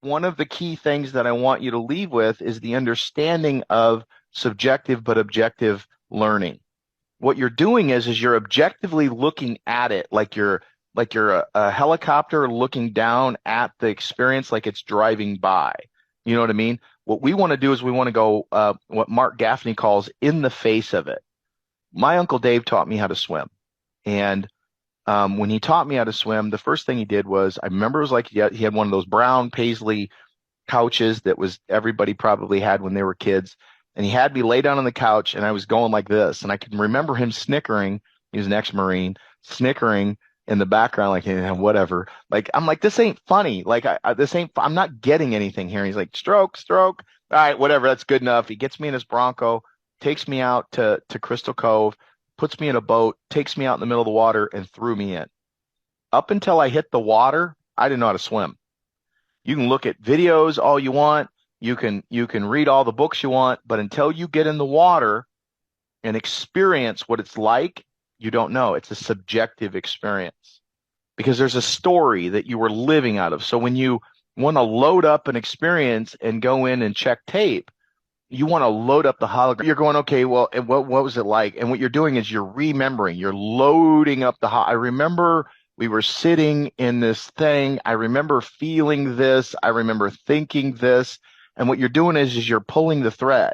one of the key things that I want you to leave with is the understanding of subjective but objective learning. What you're doing is you're objectively looking at it like you're a helicopter looking down at the experience like it's driving by. You know what I mean? What we want to do is we want to go what Mark Gaffney calls in the face of it. My Uncle Dave taught me how to swim. And when he taught me how to swim, the first thing he did was, I remember it was like he had one of those brown paisley couches that was everybody probably had when they were kids. And he had me lay down on the couch and I was going like this. And I can remember him snickering. He was an ex-Marine, snickering in the background, like, yeah, whatever. Like, I'm like, this ain't funny. Like, I'm not getting anything here. And he's like, stroke, stroke. All right, whatever. That's good enough. He gets me in his Bronco, takes me out to Crystal Cove, puts me in a boat, takes me out in the middle of the water and threw me in. Up until I hit the water, I didn't know how to swim. You can look at videos all you want. You can read all the books you want, but until you get in the water and experience what it's like, you don't know. It's a subjective experience because there's a story that you were living out of. So when you want to load up an experience and go in and check tape, you want to load up the hologram. You're going, okay, well, and what was it like? And what you're doing is you're remembering, you're loading up the I remember we were sitting in this thing. I remember feeling this. I remember thinking this. And what you're doing is you're pulling the thread.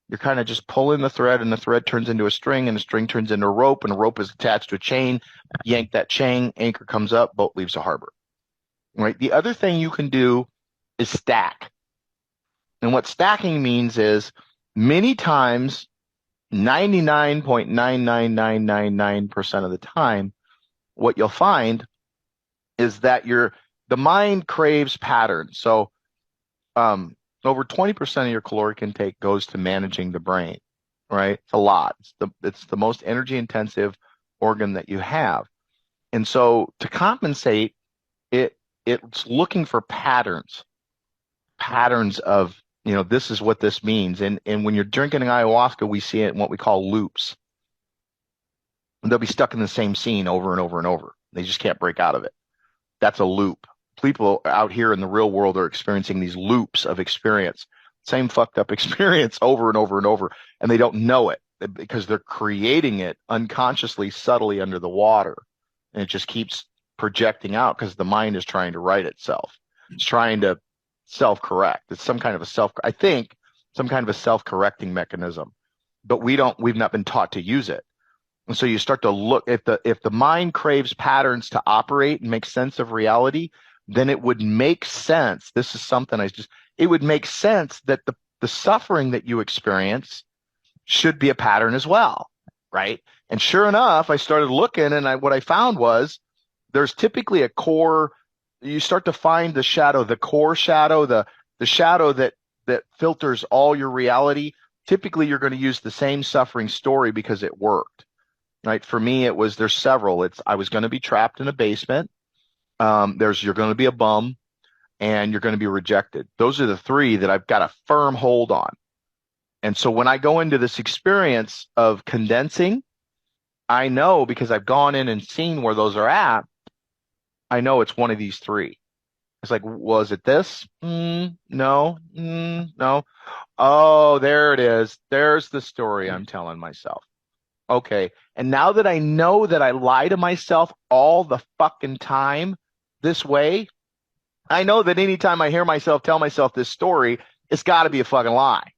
You're kind of just pulling the thread, and the thread turns into a string, and the string turns into a rope, and a rope is attached to a chain. Yank that chain, anchor comes up, boat leaves the harbor. Right? The other thing you can do is stack. And what stacking means is many times, 99.99999% of the time, what you'll find is that the mind craves patterns. So over 20% of your caloric intake goes to managing the brain, right? It's a lot. It's the most energy intensive organ that you have. And so to compensate, it's looking for patterns of, this is what this means. And when you're drinking ayahuasca, we see it in what we call loops. And they'll be stuck in the same scene over and over and over. They just can't break out of it. That's a loop. People out here in the real world are experiencing these loops of experience, same fucked up experience over and over and over, and they don't know it because they're creating it unconsciously, subtly under the water. And it just keeps projecting out because the mind is trying to right itself. It's trying to self-correct. It's some kind of a self-correcting mechanism, but we've not been taught to use it. And so you start to look if the mind craves patterns to operate and make sense of reality, then it would make sense. This is something it would make sense that the suffering that you experience should be a pattern as well, right? And sure enough, I started looking, and what I found was there's typically a core. You start to find the shadow, the core shadow, the shadow that filters all your reality. Typically, you're going to use the same suffering story because it worked, right? For me, there's several. I was going to be trapped in a basement. You're going to be a bum, and you're going to be rejected. Those are the three that I've got a firm hold on. And so when I go into this experience of condensing, I know because I've gone in and seen where those are at, I know it's one of these three. It's like, was it this? No. No. Oh, there it is. There's the story I'm telling myself. Okay. And now that I know that I lie to myself all the fucking time this way, I know that anytime I hear myself tell myself this story, it's got to be a fucking lie.